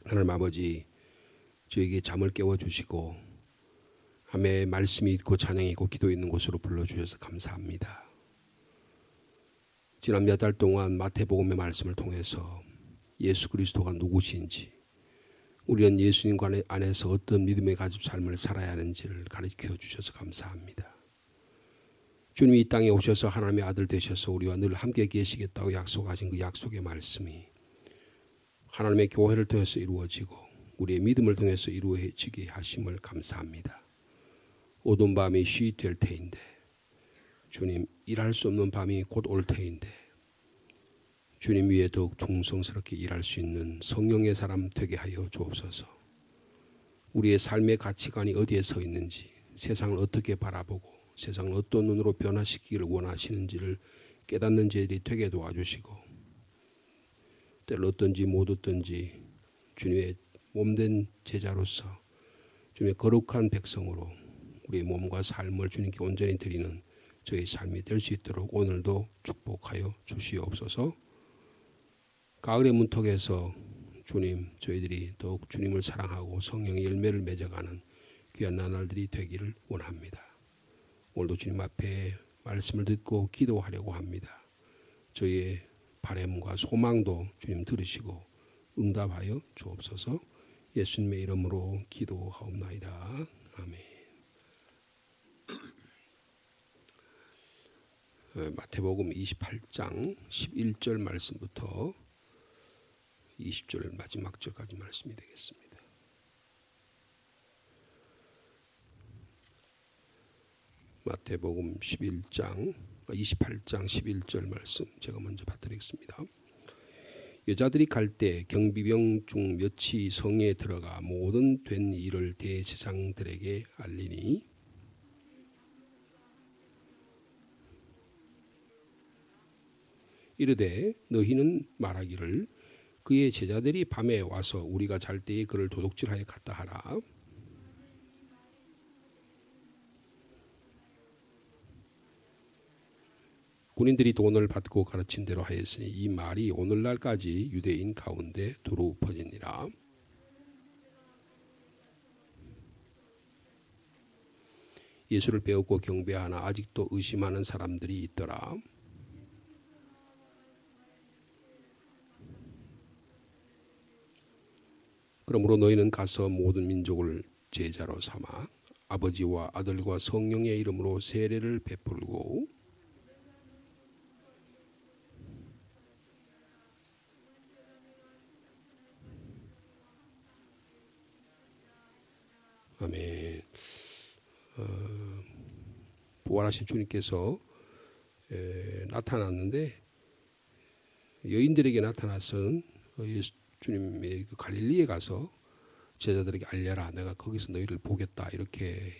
하나님 아버지, 저에게 잠을 깨워주시고 함에 말씀이 있고 찬양이 있고 기도 있는 곳으로 불러주셔서 감사합니다. 지난 몇 달 동안 마태복음의 말씀을 통해서 예수 그리스도가 누구신지, 우리는 예수님 안에서 어떤 믿음의 가족 삶을 살아야 하는지를 가르쳐 주셔서 감사합니다. 주님이 이 땅에 오셔서 하나님의 아들 되셔서 우리와 늘 함께 계시겠다고 약속하신 그 약속의 말씀이 하나님의 교회를 통해서 이루어지고 우리의 믿음을 통해서 이루어지게 하심을 감사합니다. 어두운 밤이 쉬이 될 테인데 주님, 일할 수 없는 밤이 곧 올 테인데 주님 위에 더욱 충성스럽게 일할 수 있는 성령의 사람 되게 하여 주옵소서. 우리의 삶의 가치관이 어디에 서 있는지, 세상을 어떻게 바라보고 세상을 어떤 눈으로 변화시키기를 원하시는지를 깨닫는 저희들이 되게 도와주시고, 때를 얻든지 못 얻든지 주님의 몸된 제자로서 주님의 거룩한 백성으로 우리의 몸과 삶을 주님께 온전히 드리는 저희 삶이 될 수 있도록 오늘도 축복하여 주시옵소서. 가을의 문턱에서 주님, 저희들이 더욱 주님을 사랑하고 성령의 열매를 맺어가는 귀한 나날들이 되기를 원합니다. 오늘도 주님 앞에 말씀을 듣고 기도하려고 합니다. 저희의 바람과 소망도 주님 들으시고 응답하여 주옵소서. 예수님의 이름으로 기도하옵나이다. 아멘. 마태복음 28장 11절 말씀부터 20절 마지막 절까지 말씀이 되겠습니다. 마태복음 28장 11절 말씀 제가 먼저 받드리겠습니다. 여자들이 갈 때 경비병 중 몇이 성에 들어가 모든 된 일을 대제사장들에게 알리니 이르되 너희는 말하기를 그의 제자들이 밤에 와서 우리가 잘 때에 그를 도둑질하여 갔다 하라. 군인들이 돈을 받고 가르친 대로 하였으니 이 말이 오늘날까지 유대인 가운데 두루 퍼지니라. 예수를 배우고 경배하나 아직도 의심하는 사람들이 있더라. 그러므로 너희는 가서 모든 민족을 제자로 삼아 아버지와 아들과 성령의 이름으로 세례를 베풀고 아멘. 부활하신 주님께서 나타났는데 여인들에게 나타나선 주님의 그 갈릴리에 가서 제자들에게 알려라. 내가 거기서 너희를 보겠다. 이렇게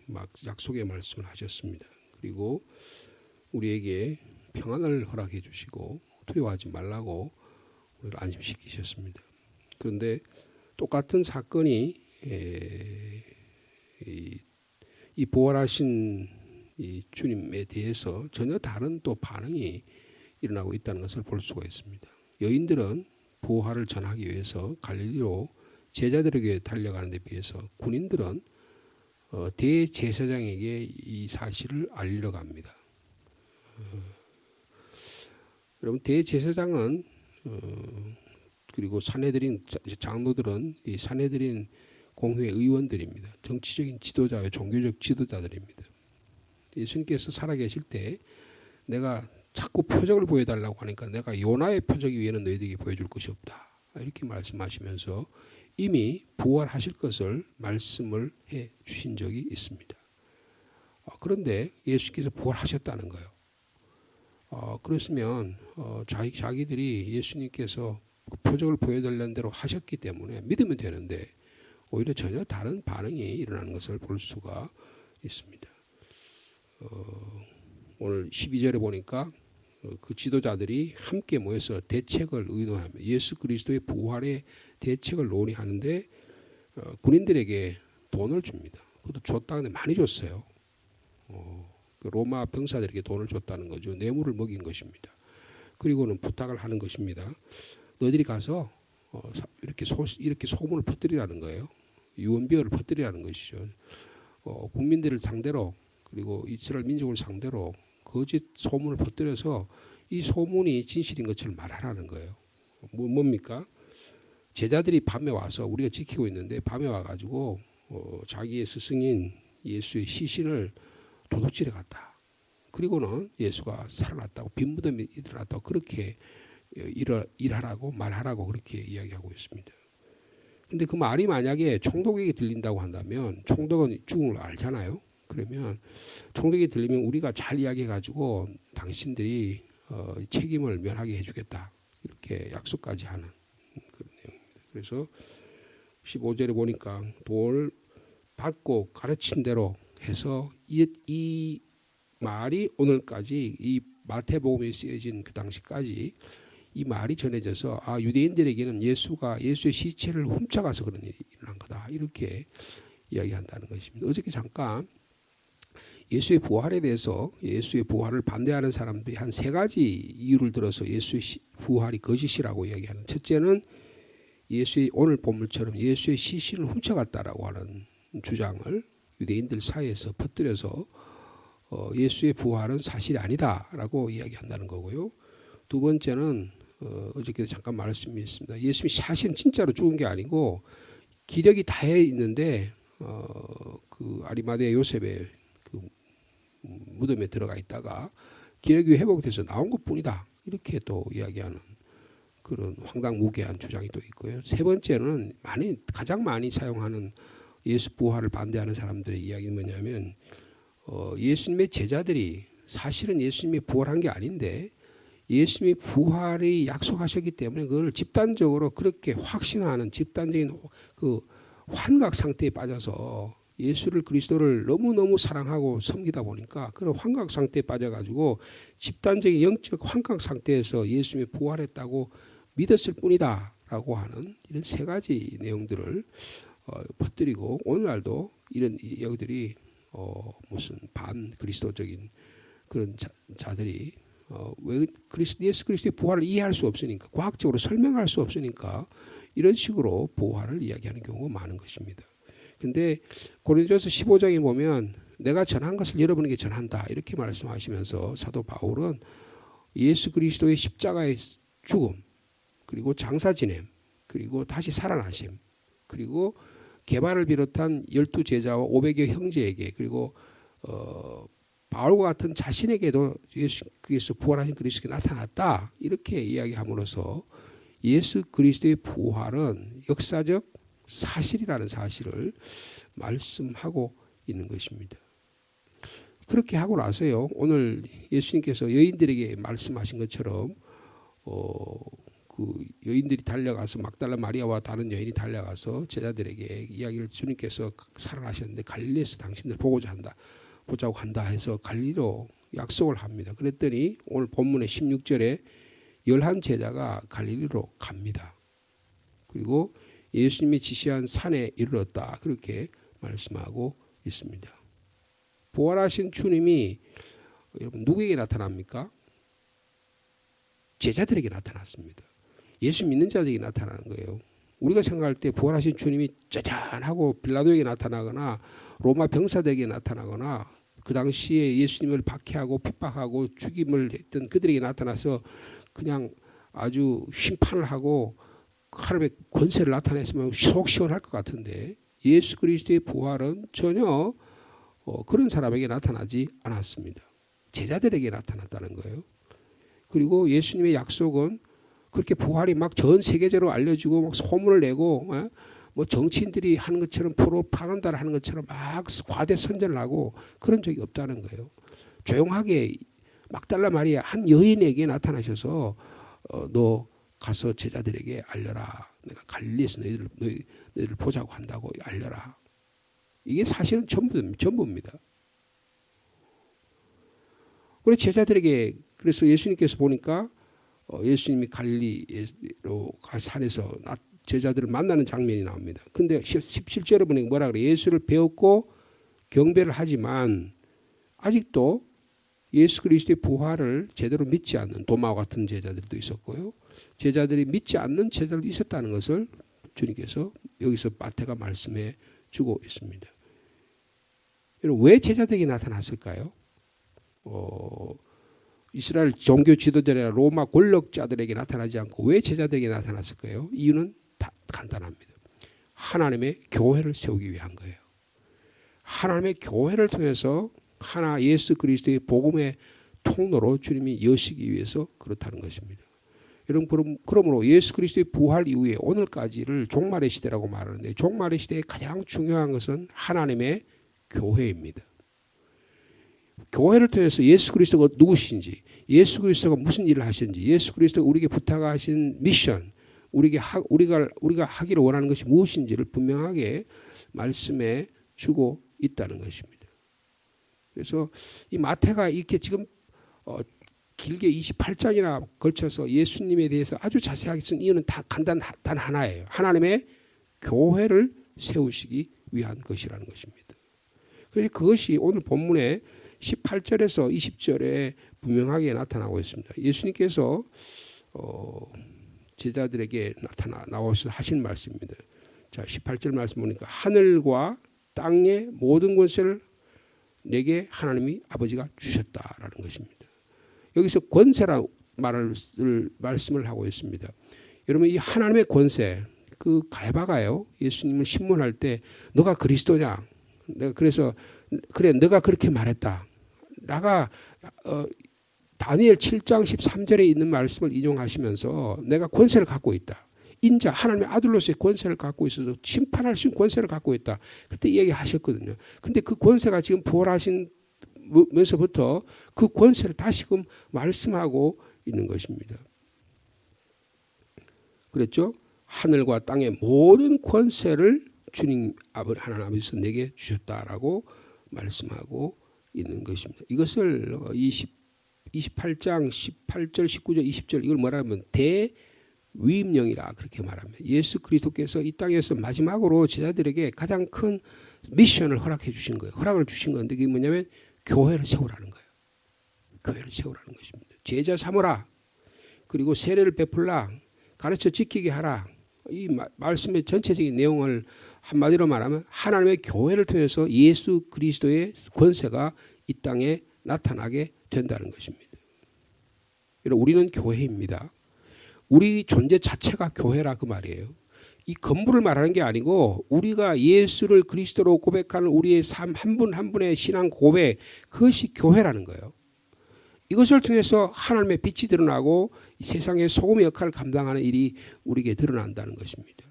막 약속의 말씀을 하셨습니다. 그리고 우리에게 평안을 허락해 주시고 두려워하지 말라고 우리를 안심시키셨습니다. 그런데 똑같은 사건이 이 부활하신 이 주님에 대해서 전혀 다른 또 반응이 일어나고 있다는 것을 볼 수가 있습니다. 여인들은 부활을 전하기 위해서 갈릴리로 제자들에게 달려가는 데 비해서 군인들은 대제사장에게 이 사실을 알리러 갑니다. 여러분, 대제사장은 그리고 산헤드린 장로들은 이 산헤드린 공회 의원들입니다. 정치적인 지도자와 종교적 지도자들입니다. 예수님께서 살아계실 때 내가 자꾸 표적을 보여달라고 하니까 내가 요나의 표적 위에는 너희들에게 보여줄 것이 없다. 이렇게 말씀하시면서 이미 부활하실 것을 말씀을 해 주신 적이 있습니다. 그런데 예수께서 부활하셨다는 거예요. 그렇으면 자기들이 예수님께서 그 표적을 보여달라는 대로 하셨기 때문에 믿으면 되는데 오히려 전혀 다른 반응이 일어나는 것을 볼 수가 있습니다. 오늘 12절에 보니까 그 지도자들이 함께 모여서 대책을 의논하며 예수 그리스도의 부활의 대책을 논의하는데 군인들에게 돈을 줍니다. 그것도 줬다는데 많이 줬어요. 로마 병사들에게 돈을 줬다는 거죠. 뇌물을 먹인 것입니다. 그리고는 부탁을 하는 것입니다. 너희들이 가서 이렇게 소문을 퍼뜨리라는 거예요. 유언비어를 퍼뜨리라는 것이죠. 국민들을 상대로 그리고 이스라엘 민족을 상대로 거짓 소문을 퍼뜨려서 이 소문이 진실인 것처럼 말하라는 거예요. 뭡니까? 제자들이 밤에 와서 우리가 지키고 있는데 밤에 와가지고 자기의 스승인 예수의 시신을 도둑질해 갔다. 그리고는 예수가 살아났다고 빈 무덤에 일어났다고 그렇게 일하라고 말하라고 그렇게 이야기하고 있습니다. 근데 그 말이 만약에 총독에게 들린다고 한다면 총독은 죽은 걸 알잖아요. 그러면 총독에게 들리면 우리가 잘 이야기해가지고 당신들이 책임을 면하게 해주겠다. 이렇게 약속까지 하는 그런 내용입니다. 그래서 15절에 보니까 돌 받고 가르친 대로 해서 이 말이 오늘까지 이 마태복음에 쓰여진 그 당시까지 이 말이 전해져서 유대인들에게는 예수의 시체를 훔쳐가서 그런 일이 일어난 거다. 이렇게 이야기한다는 것입니다. 어저께 잠깐 예수의 부활에 대해서 예수의 부활을 반대하는 사람들이 한 세 가지 이유를 들어서 예수의 부활이 거짓이라고 이야기하는, 첫째는 예수의 오늘 본문처럼 예수의 시신을 훔쳐갔다라고 하는 주장을 유대인들 사이에서 퍼뜨려서 예수의 부활은 사실이 아니다라고 이야기한다는 거고요. 두 번째는 어저께도 잠깐 말씀드렸습니다. 예수님이 사실은 진짜로 죽은 게 아니고 기력이 다해 있는데 그 아리마대 요셉의 그 무덤에 들어가 있다가 기력이 회복돼서 나온 것뿐이다. 이렇게 또 이야기하는 그런 황당무계한 주장이 또 있고요. 세 번째는 가장 많이 사용하는 예수 부활을 반대하는 사람들의 이야기는 뭐냐면 예수님의 제자들이 사실은 예수님이 부활한 게 아닌데 예수님이 부활이 약속하셨기 때문에 그걸 집단적으로 그렇게 확신하는 집단적인 그 환각 상태에 빠져서 예수를 그리스도를 너무너무 사랑하고 섬기다 보니까 그런 환각 상태에 빠져가지고 집단적인 영적 환각 상태에서 예수님이 부활했다고 믿었을 뿐이다 라고 하는 이런 세 가지 내용들을 퍼뜨리고 오늘날도 이런 이야기들이 무슨 반 그리스도적인 그런 자들이 왜 예수 그리스도의 부활을 이해할 수 없으니까 과학적으로 설명할 수 없으니까 이런 식으로 부활을 이야기하는 경우가 많은 것입니다. 근데 고린도전서 15장에 보면 내가 전한 것을 여러분에게 전한다 이렇게 말씀하시면서 사도 바울은 예수 그리스도의 십자가의 죽음 그리고 장사 지냄 그리고 다시 살아나심 그리고 게바를 비롯한 12제자와 500여 형제에게 그리고 바울과 같은 자신에게도 예수 그리스도 부활하신 그리스도가 나타났다 이렇게 이야기함으로써 예수 그리스도의 부활은 역사적 사실이라는 사실을 말씀하고 있는 것입니다. 그렇게 하고 나서요 오늘 예수님께서 여인들에게 말씀하신 것처럼 그 여인들이 달려가서 막달라 마리아와 다른 여인이 달려가서 제자들에게 이야기를 주님께서 살아나셨는데 갈릴리에서 당신들 보자고 한다 해서 갈릴리로 약속을 합니다. 그랬더니 오늘 본문의 16절에 11제자가 갈릴리로 갑니다. 그리고 예수님이 지시한 산에 이르렀다. 그렇게 말씀하고 있습니다. 부활하신 주님이 여러분 누구에게 나타납니까? 제자들에게 나타났습니다. 예수 믿는 자들에게 나타나는 거예요. 우리가 생각할 때 부활하신 주님이 짜잔하고 빌라도에게 나타나거나 로마 병사들에게 나타나거나 그 당시에 예수님을 박해하고 핍박하고 죽임을 했던 그들에게 나타나서 그냥 아주 심판을 하고 하나님의 권세를 나타냈으면 속 시원할 것 같은데 예수 그리스도의 부활은 전혀 그런 사람에게 나타나지 않았습니다. 제자들에게 나타났다는 거예요. 그리고 예수님의 약속은 그렇게 부활이 막 전 세계적으로 알려지고 막 소문을 내고 뭐 정치인들이 하는 것처럼 프로파간다를 하는 것처럼 막 과대 선전을 하고 그런 적이 없다는 거예요. 조용하게 막달라 마리아 한 여인에게 나타나셔서 너 가서 제자들에게 알려라. 내가 갈릴리에서 너희들 보자고 한다고 알려라. 이게 사실은 전부입니다. 그래서 제자들에게 그래서 예수님께서 보니까 예수님이 갈릴리로 산에서 제자들을 만나는 장면이 나옵니다. 근데 17절에 보니까 뭐라 그래? 예수를 배웠고 경배를 하지만 아직도 예수 그리스도의 부활을 제대로 믿지 않는 도마와 같은 제자들도 있었고요. 제자들이 믿지 않는 제자들도 있었다는 것을 주님께서 여기서 마태가 말씀해 주고 있습니다. 여러분, 왜 제자들에게 나타났을까요? 이스라엘 종교 지도자나 로마 권력자들에게 나타나지 않고 왜 제자들에게 나타났을까요? 이유는 다 간단합니다. 하나님의 교회를 세우기 위한 거예요. 하나님의 교회를 통해서 하나 예수 그리스도의 복음의 통로로 주님이 여시기 위해서 그렇다는 것입니다. 여러분, 그러므로 예수 그리스도의 부활 이후에 오늘까지를 종말의 시대라고 말하는데 종말의 시대의 가장 중요한 것은 하나님의 교회입니다. 교회를 통해서 예수 그리스도가 누구신지, 예수 그리스도가 무슨 일을 하시는지, 예수 그리스도가 우리에게 부탁하신 미션, 우리가 하기를 원하는 것이 무엇인지를 분명하게 말씀해 주고 있다는 것입니다. 그래서 이 마태가 이렇게 지금 길게 28장이나 걸쳐서 예수님에 대해서 아주 자세하게 쓴 이유는 다 단 하나예요. 하나님의 교회를 세우시기 위한 것이라는 것입니다. 그래서 그것이 오늘 본문의 18절에서 20절에 분명하게 나타나고 있습니다. 예수님께서 제자들에게 나와서 하신 말씀입니다. 자, 18절 말씀 보니까 하늘과 땅의 모든 권세를 내게 하나님이 아버지가 주셨다라는 것입니다. 여기서 권세라는 말씀을 하고 있습니다. 여러분, 이 하나님의 권세, 그 가야바가요, 예수님을 신문할 때 너가 그리스도냐? 내가 그래서 그래, 너가 그렇게 말했다. 나가 다니엘 7장 13절에 있는 말씀을 인용하시면서 내가 권세를 갖고 있다. 인자 하나님의 아들로서의 권세를 갖고 있어서 심판할 수 있는 권세를 갖고 있다. 그때 얘기하셨거든요. 근데 그 권세가 지금 부활하시면서부터 그 권세를 다시금 말씀하고 있는 것입니다. 그랬죠? 하늘과 땅의 모든 권세를 주님 하나님 아버지께서 내게 주셨다라고 말씀하고 있는 것입니다. 이것을 28장 18절 19절 20절 이걸 뭐라면 대위임령이라 그렇게 말합니다. 예수 그리스도께서 이 땅에서 마지막으로 제자들에게 가장 큰 미션을 허락해 주신 거예요. 허락을 주신 건데 그게 뭐냐면 교회를 세우라는 거예요. 교회를 세우라는 것입니다. 제자 삼으라. 그리고 세례를 베풀라. 가르쳐 지키게 하라. 이 말씀의 전체적인 내용을 한마디로 말하면 하나님의 교회를 통해서 예수 그리스도의 권세가 이 땅에 나타나게 된다는 것입니다. 우리는 교회입니다. 우리 존재 자체가 교회라 그 말이에요. 이 건물을 말하는 게 아니고 우리가 예수를 그리스도로 고백하는 우리의 삶 한 분 한 분의 신앙 고백, 그것이 교회라는 거예요. 이것을 통해서 하나님의 빛이 드러나고 세상의 소금의 역할을 감당하는 일이 우리에게 드러난다는 것입니다.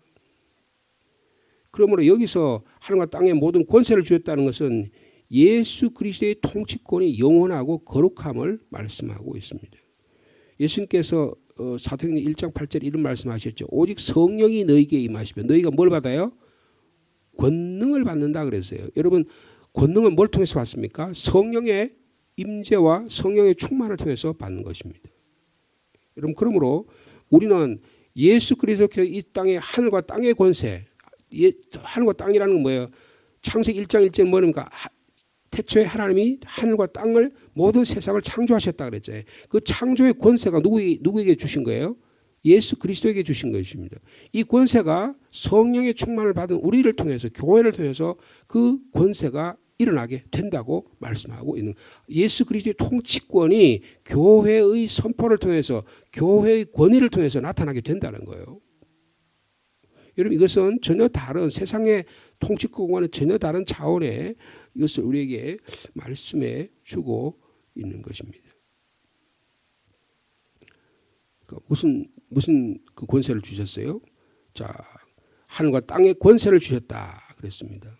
그러므로 여기서 하늘과 땅의 모든 권세를 주었다는 것은 예수 그리스도의 통치권이 영원하고 거룩함을 말씀하고 있습니다. 예수님께서 사도행전 1장 8절 이런 말씀하셨죠. 오직 성령이 너희에게 임하시면 너희가 뭘 받아요? 권능을 받는다 그랬어요. 여러분, 권능은 뭘 통해서 받습니까? 성령의 임재와 성령의 충만을 통해서 받는 것입니다. 여러분, 그러므로 우리는 예수 그리스도께서 이 땅의 하늘과 땅의 권세, 하늘과 땅이라는 건 뭐예요? 창세기 1장 1절 뭐입니까? 태초에 하나님이 하늘과 땅을 모든 세상을 창조하셨다 그랬잖아요. 그 창조의 권세가 누구에게 주신 거예요? 예수 그리스도에게 주신 것입니다. 이 권세가 성령의 충만을 받은 우리를 통해서 교회를 통해서 그 권세가 일어나게 된다고 말씀하고 있는 예수 그리스도의 통치권이 교회의 선포를 통해서 교회의 권위를 통해서 나타나게 된다는 거예요. 여러분, 이것은 전혀 다른 세상의 통치권과는 전혀 다른 차원의 이것을 우리에게 말씀해 주고 있는 것입니다. 무슨 그 권세를 주셨어요? 자, 하늘과 땅의 권세를 주셨다 그랬습니다.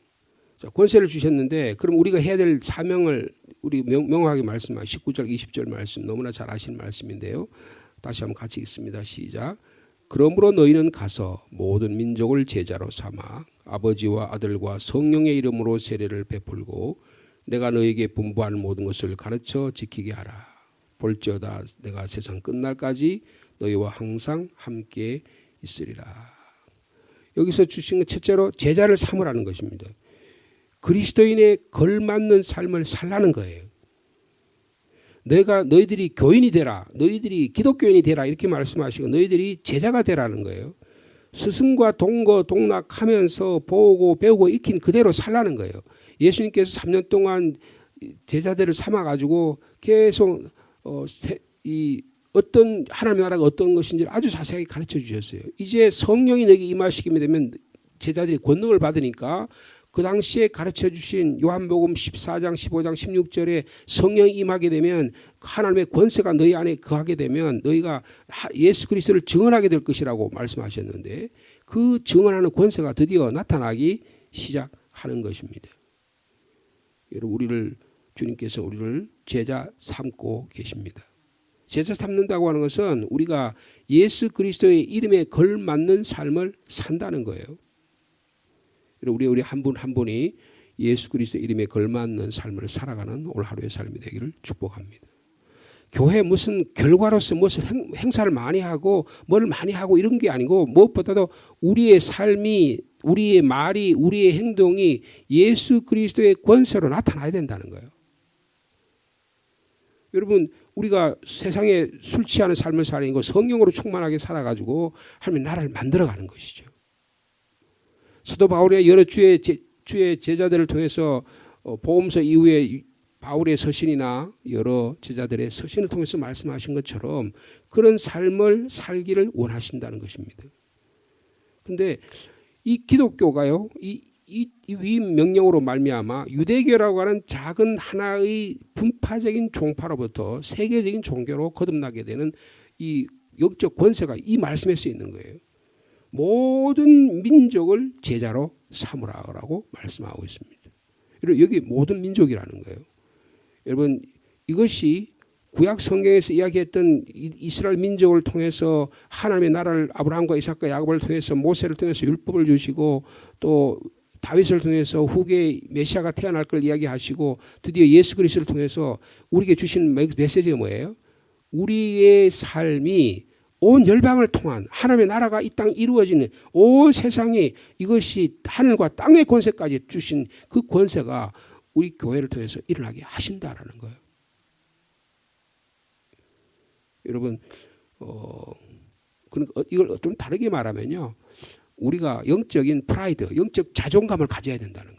자, 권세를 주셨는데 그럼 우리가 해야 될 사명을 우리 명확하게 말씀하신 19절 20절 말씀 너무나 잘 아시는 말씀인데요. 다시 한번 같이 읽습니다. 시작. 그러므로 너희는 가서 모든 민족을 제자로 삼아 아버지와 아들과 성령의 이름으로 세례를 베풀고 내가 너희에게 분부한 모든 것을 가르쳐 지키게 하라. 볼지어다 내가 세상 끝날까지 너희와 항상 함께 있으리라. 여기서 주신 것 첫째로 제자를 삼으라는 것입니다. 그리스도인의 걸맞는 삶을 살라는 거예요. 너희들이 교인이 되라. 너희들이 기독교인이 되라. 이렇게 말씀하시고 너희들이 제자가 되라는 거예요. 스승과 동거 동락하면서 보고 배우고 익힌 그대로 살라는 거예요. 예수님께서 3년 동안 제자들을 삼아가지고 계속 이 어떤 하나님의 나라가 어떤 것인지 아주 자세하게 가르쳐 주셨어요. 이제 성령이 너에게 임하시게 되면 제자들이 권능을 받으니까 그 당시에 가르쳐 주신 요한복음 14장 15장 16절에 성령이 임하게 되면 하나님의 권세가 너희 안에 거하게 되면 너희가 예수 그리스도를 증언하게 될 것이라고 말씀하셨는데 그 증언하는 권세가 드디어 나타나기 시작하는 것입니다. 여러분 주님께서 우리를 제자 삼고 계십니다. 제자 삼는다고 하는 것은 우리가 예수 그리스도의 이름에 걸맞는 삶을 산다는 거예요. 우리 한 분 한 분이 예수 그리스도 이름에 걸맞는 삶을 살아가는 오늘 하루의 삶이 되기를 축복합니다. 교회 무슨 결과로서 무슨 행사를 많이 하고 뭘 많이 하고 이런 게 아니고 무엇보다도 우리의 삶이 우리의 말이 우리의 행동이 예수 그리스도의 권세로 나타나야 된다는 거예요. 여러분 우리가 세상에 술 취하는 삶을 사는 거 성령으로 충만하게 살아가지고 하나님 나라를 만들어가는 것이죠. 사도 바울의 여러 주의 제자들을 통해서 복음서 이후에 바울의 서신이나 여러 제자들의 서신을 통해서 말씀하신 것처럼 그런 삶을 살기를 원하신다는 것입니다. 그런데 이 기독교가요, 이 위임 명령으로 말미암아 유대교라고 하는 작은 하나의 분파적인 종파로부터 세계적인 종교로 거듭나게 되는 이 영적 권세가 이 말씀에 쓰여 있는 거예요. 모든 민족을 제자로 삼으라고 말씀하고 있습니다. 여기 모든 민족이라는 거예요. 여러분 이것이 구약 성경에서 이야기했던 이스라엘 민족을 통해서 하나님의 나라를 아브라함과 이삭과 야곱을 통해서 모세를 통해서 율법을 주시고 또 다윗을 통해서 후계 메시아가 태어날 걸 이야기하시고 드디어 예수 그리스도를 통해서 우리에게 주신 메시지가 뭐예요? 우리의 삶이 온 열방을 통한 하나님의 나라가 이 땅 이루어지는 온 세상이 이것이 하늘과 땅의 권세까지 주신 그 권세가 우리 교회를 통해서 일어나게 하신다라는 거예요. 여러분 이걸 좀 다르게 말하면요. 우리가 영적인 프라이드, 영적 자존감을 가져야 된다는 거예요.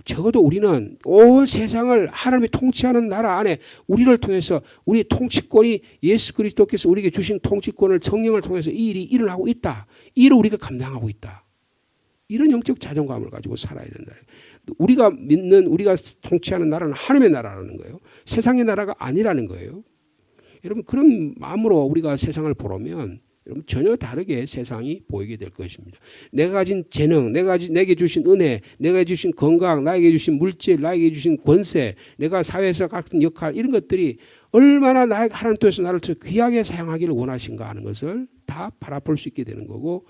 적어도 우리는 온 세상을 하나님이 통치하는 나라 안에 우리를 통해서 우리의 통치권이 예수 그리스도께서 우리에게 주신 통치권을 성령을 통해서 이 일이 일어나고 있다. 이 일을 우리가 감당하고 있다. 이런 영적 자존감을 가지고 살아야 된다. 우리가 믿는 우리가 통치하는 나라는 하나님의 나라라는 거예요. 세상의 나라가 아니라는 거예요. 여러분 그런 마음으로 우리가 세상을 보려면 여러분 전혀 다르게 세상이 보이게 될 것입니다. 내가 가진 재능, 내게 주신 은혜, 내가 주신 건강, 나에게 주신 물질, 나에게 주신 권세, 내가 사회에서 같은 역할 이런 것들이 얼마나 하나님 통해서 나를 귀하게 사용하기를 원하신가 하는 것을 다 바라볼 수 있게 되는 거고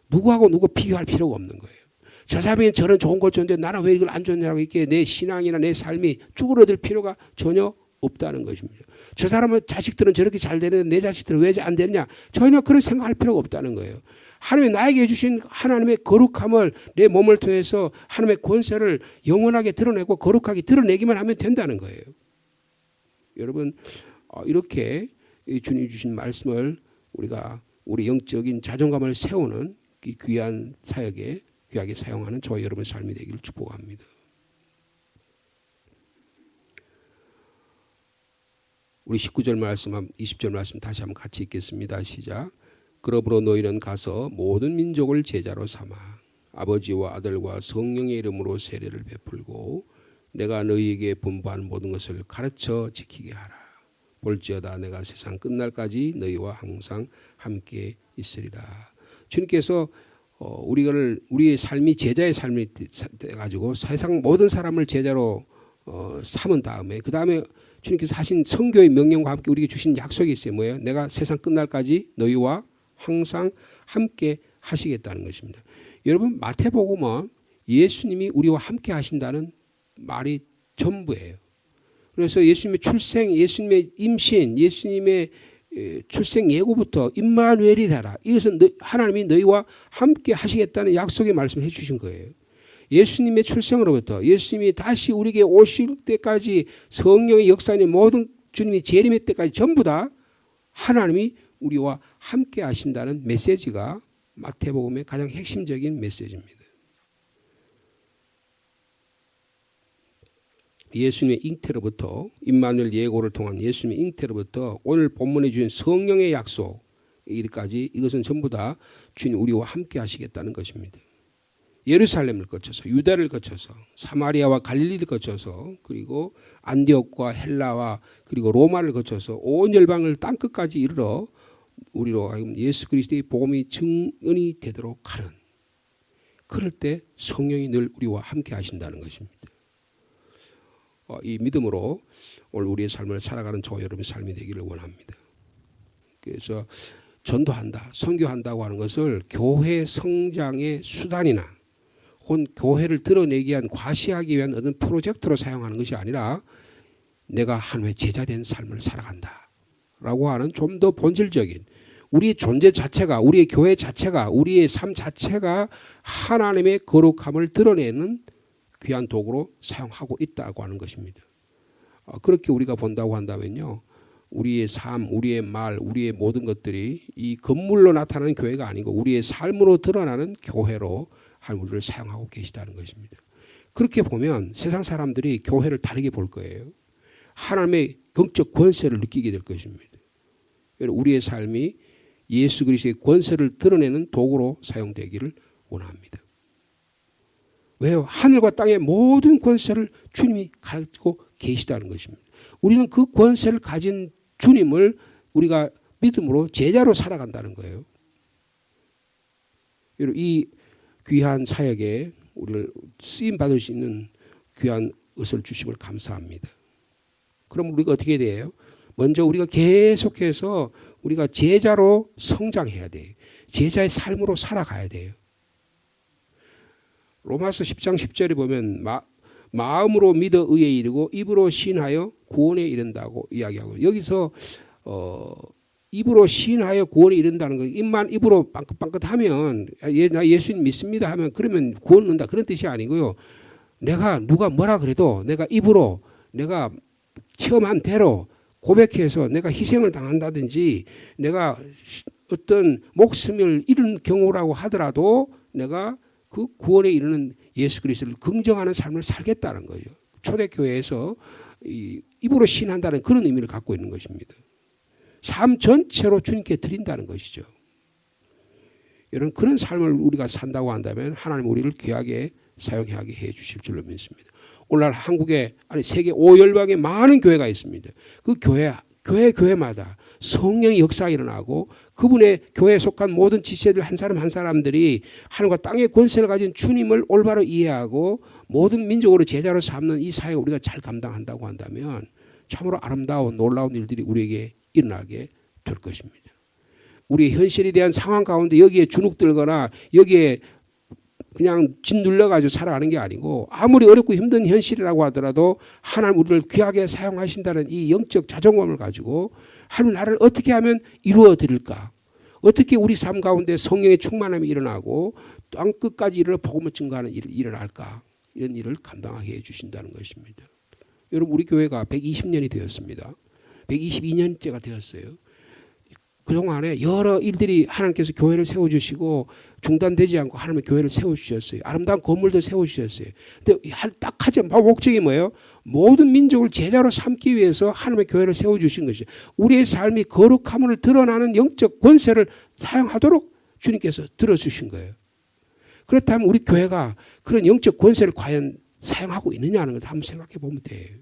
누구하고 누구 비교할 필요가 없는 거예요. 저 사람이 저런 좋은 걸 줬는데 나는 왜 이걸 안 줬냐고 이렇게 내 신앙이나 내 삶이 쭈그러들 필요가 전혀 없다는 것입니다. 저 사람은 자식들은 저렇게 잘 되는데 내 자식들은 왜 안 되느냐 전혀 그런 생각할 필요가 없다는 거예요. 하나님이 나에게 주신 하나님의 거룩함을 내 몸을 통해서 하나님의 권세를 영원하게 드러내고 거룩하게 드러내기만 하면 된다는 거예요. 여러분 이렇게 주님 주신 말씀을 우리가 우리 영적인 자존감을 세우는 이 귀한 사역에 귀하게 사용하는 저와 여러분의 삶이 되기를 축복합니다. 우리 19절 말씀, 20절 말씀 다시 한번 같이 읽겠습니다. 시작. 그러므로 너희는 가서 모든 민족을 제자로 삼아 아버지와 아들과 성령의 이름으로 세례를 베풀고 내가 너희에게 분부한 모든 것을 가르쳐 지키게 하라. 볼지어다 내가 세상 끝날까지 너희와 항상 함께 있으리라. 주님께서 우리의 삶이 제자의 삶이 돼가지고 세상 모든 사람을 제자로 삼은 다음에 그 다음에 주님께서 하신 성교의 명령과 함께 우리에게 주신 약속이 있어요. 뭐예요? 내가 세상 끝날까지 너희와 항상 함께 하시겠다는 것입니다. 여러분 마태복음은 예수님이 우리와 함께 하신다는 말이 전부예요. 그래서 예수님의 출생, 예수님의 임신, 예수님의 출생 예고부터 임마누엘이라 이것은 하나님이 너희와 함께 하시겠다는 약속의 말씀을 해 주신 거예요. 예수님의 출생으로부터 예수님이 다시 우리에게 오실 때까지 성령의 역사의 모든 주님이 재림의 때까지 전부 다 하나님이 우리와 함께 하신다는 메시지가 마태복음의 가장 핵심적인 메시지입니다. 예수님의 잉태로부터 임마누엘 예고를 통한 예수님의 잉태로부터 오늘 본문에 주신 성령의 약속 이르기까지 이것은 전부 다 주님 우리와 함께 하시겠다는 것입니다. 예루살렘을 거쳐서 유다를 거쳐서 사마리아와 갈릴리를 거쳐서 그리고 안디옥과 헬라와 그리고 로마를 거쳐서 온 열방을 땅끝까지 이르러 우리로 하여금 예수 그리스도의 복음이 증언이 되도록 하는, 그럴 때 성령이 늘 우리와 함께 하신다는 것입니다. 이 믿음으로 오늘 우리의 삶을 살아가는 저와 여러분의 삶이 되기를 원합니다. 그래서 전도한다, 선교한다고 하는 것을 교회 성장의 수단이나 혹은 교회를 드러내기 위한 과시하기 위한 어떤 프로젝트로 사용하는 것이 아니라 내가 하나님의 제자된 삶을 살아간다 라고 하는 좀 더 본질적인 우리의 존재 자체가, 우리의 교회 자체가, 우리의 삶 자체가 하나님의 거룩함을 드러내는 귀한 도구로 사용하고 있다고 하는 것입니다. 그렇게 우리가 본다고 한다면요, 우리의 삶, 우리의 말, 우리의 모든 것들이 이 건물로 나타나는 교회가 아니고 우리의 삶으로 드러나는 교회로 하나님 우리를 사용하고 계시다는 것입니다. 그렇게 보면 세상 사람들이 교회를 다르게 볼 거예요. 하나님의 영적 권세를 느끼게 될 것입니다. 우리의 삶이 예수 그리스도의 권세를 드러내는 도구로 사용되기를 원합니다. 왜요? 하늘과 땅의 모든 권세를 주님이 가지고 계시다는 것입니다. 우리는 그 권세를 가진 주님을 우리가 믿음으로 제자로 살아간다는 거예요. 이 귀한 사역에 우리를 쓰임 받을 수 있는 귀한 것을 주심을 감사합니다. 그럼 우리가 어떻게 돼요? 먼저 우리가 계속해서 우리가 제자로 성장해야 돼요. 제자의 삶으로 살아가야 돼요. 로마서 10장 10절에 보면 마음으로 믿어 의에 이르고 입으로 신하여 구원에 이른다고 이야기하고, 여기서 입으로 신하여 구원에 이른다는 거, 입만 입으로 빵긋빵긋하면 나 예수님 믿습니다 하면 그러면 구원 얻는다 그런 뜻이 아니고요. 내가 누가 뭐라 그래도 내가 입으로 내가 체험한 대로 고백해서 내가 희생을 당한다든지 내가 어떤 목숨을 잃은 경우라고 하더라도 내가 그 구원에 이르는 예수 그리스도를 긍정하는 삶을 살겠다는 거예요. 초대교회에서 입으로 신한다는 그런 의미를 갖고 있는 것입니다. 삶 전체로 주님께 드린다는 것이죠. 이런 그런 삶을 우리가 산다고 한다면 하나님 우리를 귀하게 사용하게 해 주실 줄로 믿습니다. 오늘날 한국에 아니 세계 5열방에 많은 교회가 있습니다. 그 교회마다 성령의 역사가 일어나고 그분의 교회에 속한 모든 지체들 한 사람 한 사람들이 하늘과 땅의 권세를 가진 주님을 올바로 이해하고 모든 민족으로 제자로 삼는 이 사역을 우리가 잘 감당한다고 한다면 참으로 아름다운 놀라운 일들이 우리에게 일어나게 될 것입니다. 우리의 현실에 대한 상황 가운데 여기에 주눅들거나 여기에 그냥 짓눌려가지고 살아가는 게 아니고 아무리 어렵고 힘든 현실이라고 하더라도 하나님 우리를 귀하게 사용하신다는 이 영적 자존감을 가지고 하나님 나를 어떻게 하면 이루어 드릴까, 어떻게 우리 삶 가운데 성령의 충만함이 일어나고 땅끝까지 이르러 복음을 증거하는 일이 일어날까, 이런 일을 감당하게 해주신다는 것입니다. 여러분 우리 교회가 120년이 되었습니다. 122년째가 되었어요. 그동안에 여러 일들이 하나님께서 교회를 세워주시고 중단되지 않고 하나님의 교회를 세워주셨어요. 아름다운 건물도 세워주셨어요. 근데 딱 하지 목적이 뭐예요? 모든 민족을 제자로 삼기 위해서 하나님의 교회를 세워주신 것이죠. 우리의 삶이 거룩함을 드러나는 영적 권세를 사용하도록 주님께서 들어주신 거예요. 그렇다면 우리 교회가 그런 영적 권세를 과연 사용하고 있느냐는 것을 한번 생각해 보면 돼요.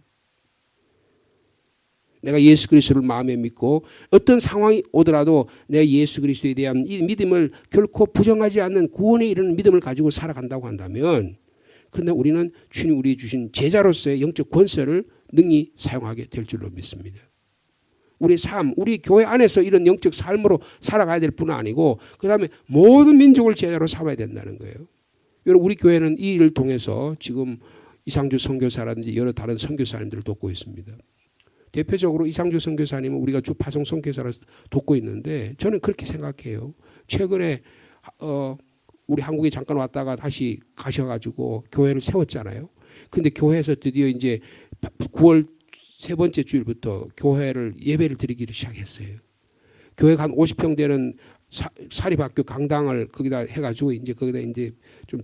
내가 예수 그리스도를 마음에 믿고 어떤 상황이 오더라도 내가 예수 그리스도에 대한 이 믿음을 결코 부정하지 않는 구원에 이르는 믿음을 가지고 살아간다고 한다면, 그런데 우리는 주님 우리 주신 제자로서의 영적 권세를 능히 사용하게 될 줄로 믿습니다. 우리 삶, 우리 교회 안에서 이런 영적 삶으로 살아가야 될 뿐 아니고 그 다음에 모든 민족을 제자로 삼아야 된다는 거예요. 여러분 우리 교회는 이 일을 통해서 지금 이상주 선교사라든지 여러 다른 선교사님들을 돕고 있습니다. 대표적으로 이상주 선교사님은 우리가 주파송 선교사로 돕고 있는데 저는 그렇게 생각해요. 최근에 우리 한국에 잠깐 왔다가 다시 가셔가지고 교회를 세웠잖아요. 근데 교회에서 드디어 이제 9월 세 번째 주일부터 교회를 예배를 드리기를 시작했어요. 교회가 한 50평 되는 사립학교 강당을 거기다 해가지고 이제 거기다 이제 좀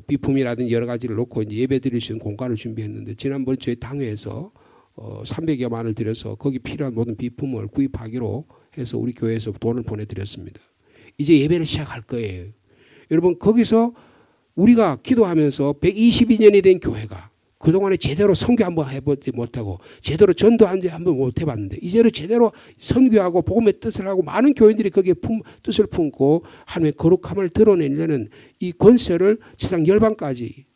비품이라든지 여러 가지를 놓고 이제 예배 드릴 수 있는 공간을 준비했는데 지난번 저희 당회에서 300여만 원을 들여서 거기 필요한 모든 비품을 구입하기로 해서 우리 교회에서 돈을 보내드렸습니다. 이제 예배를 시작할 거예요. 여러분 거기서 우리가 기도하면서 122년이 된 교회가 그동안에 제대로 선교 한번 해보지 못하고 제대로 전도 한번 못 해봤는데 이제는 제대로 선교하고 복음의 뜻을 하고 많은 교인들이 거기에 뜻을 품고 하나님의 거룩함을 드러내려는 이 권세를 세상 열방까지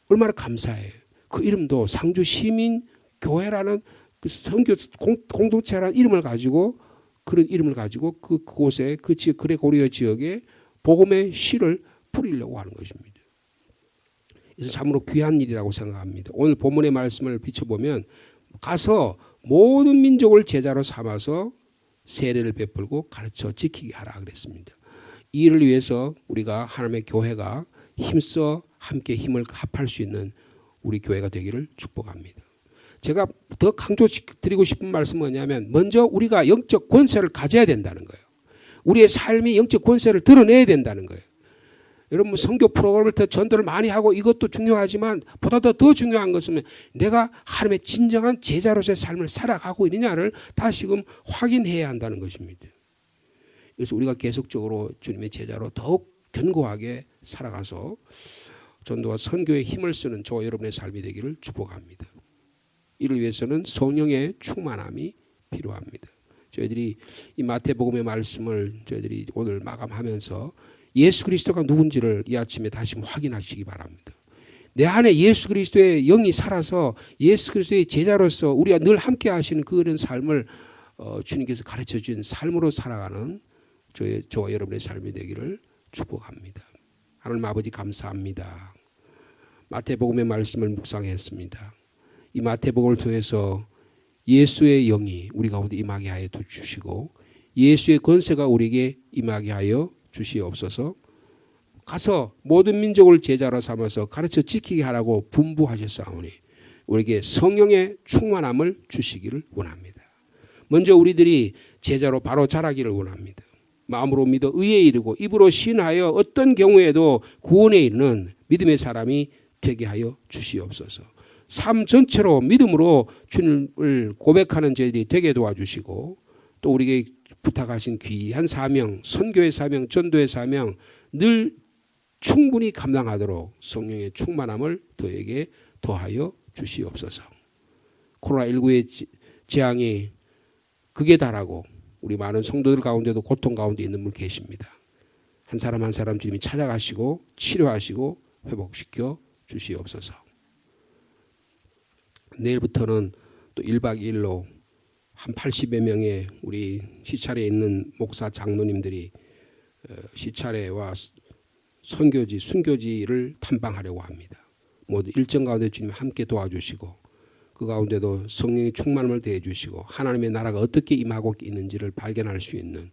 얼마나 감사해요. 그 이름도 상주 시민 교회라는 그 선교 공동체라는 이름을 가지고 그런 이름을 가지고 그곳에 그 지역 그레고리오 지역에 복음의 씨를 뿌리려고 하는 것입니다. 그래서 참으로 귀한 일이라고 생각합니다. 오늘 본문의 말씀을 비춰보면 가서 모든 민족을 제자로 삼아서 세례를 베풀고 가르쳐 지키게 하라 그랬습니다. 이 일을 위해서 우리가 하나님의 교회가 힘써 함께 힘을 합할 수 있는 우리 교회가 되기를 축복합니다. 제가 더 강조드리고 싶은 말씀은 뭐냐면 먼저 우리가 영적 권세를 가져야 된다는 거예요. 우리의 삶이 영적 권세를 드러내야 된다는 거예요. 여러분 선교 프로그램을 더 전도를 많이 하고 이것도 중요하지만 보다 더 중요한 것은 내가 하나님의 진정한 제자로서의 삶을 살아가고 있느냐를 다시금 확인해야 한다는 것입니다. 그래서 우리가 계속적으로 주님의 제자로 더욱 견고하게 살아가서 전도와 선교에 힘을 쓰는 저와 여러분의 삶이 되기를 축복합니다. 이를 위해서는 성령의 충만함이 필요합니다. 저희들이 이 마태복음의 말씀을 저희들이 오늘 마감하면서 예수 그리스도가 누군지를 이 아침에 다시 확인하시기 바랍니다. 내 안에 예수 그리스도의 영이 살아서 예수 그리스도의 제자로서 우리가 늘 함께 하시는 그런 삶을 주님께서 가르쳐 주신 삶으로 살아가는 저와 여러분의 삶이 되기를 축복합니다. 하나님 아버지 감사합니다. 마태복음의 말씀을 묵상했습니다. 이 마태복음을 통해서 예수의 영이 우리 가운데 임하게 하여 주시고 예수의 권세가 우리에게 임하게 하여 주시옵소서. 가서 모든 민족을 제자로 삼아서 가르쳐 지키게 하라고 분부하셨사오니 우리에게 성령의 충만함을 주시기를 원합니다. 먼저 우리들이 제자로 바로 자라기를 원합니다. 마음으로 믿어 의에 이르고 입으로 신하여 어떤 경우에도 구원에 이르는 믿음의 사람이 되게 하여 주시옵소서. 삶 전체로 믿음으로 주님을 고백하는 저희들이 되게 도와주시고 또 우리에게 부탁하신 귀한 사명, 선교의 사명, 전도의 사명 늘 충분히 감당하도록 성령의 충만함을 저에게 더하여 주시옵소서. 코로나19의 재앙이 극에 달하고 우리 많은 성도들 가운데도 고통 가운데 있는 분 계십니다. 한 사람 한 사람 주님이 찾아가시고 치료하시고 회복시켜 주시옵소서. 내일부터는 또 1박 2일로 한 80여 명의 우리 시찰에 있는 목사 장로님들이 시찰회와 선교지, 순교지를 탐방하려고 합니다. 모두 일정 가운데 주님 함께 도와주시고 그 가운데도 성령의 충만함을 더해 주시고 하나님의 나라가 어떻게 임하고 있는지를 발견할 수 있는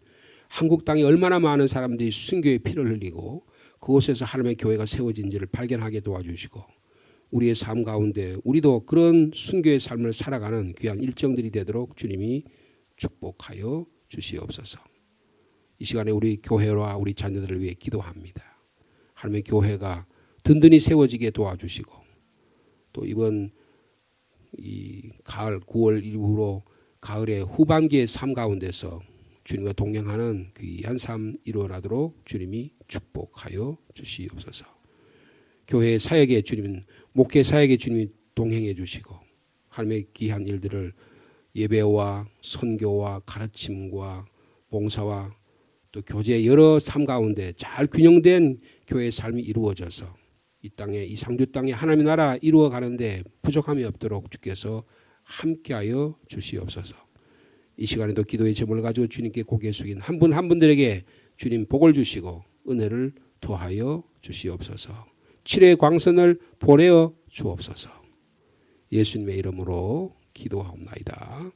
한국 땅에 얼마나 많은 사람들이 순교의 피를 흘리고 그곳에서 하나님의 교회가 세워진지를 발견하게 도와주시고 우리의 삶 가운데 우리도 그런 순교의 삶을 살아가는 귀한 일정들이 되도록 주님이 축복하여 주시옵소서. 이 시간에 우리 교회와 우리 자녀들을 위해 기도합니다. 하나님의 교회가 든든히 세워지게 도와주시고 또 이번 이 가을 9월 이후로 가을의 후반기의 삶 가운데서 주님과 동행하는 귀한 삶 이루어나도록 주님이 축복하여 주시옵소서. 교회 사역에 주님은 목회 사역에 주님이 동행해 주시고 하나님의 귀한 일들을 예배와 선교와 가르침과 봉사와 또 교제 여러 삶 가운데 잘 균형된 교회의 삶이 이루어져서 이 땅에 이 상주 땅에 하나님의 나라 이루어가는데 부족함이 없도록 주께서 함께하여 주시옵소서. 이 시간에도 기도의 제목을 가지고 주님께 고개 숙인 한 분 한 분들에게 주님 복을 주시고 은혜를 더하여 주시옵소서. 칠의 광선을 보내어 주옵소서. 예수님의 이름으로 기도하옵나이다.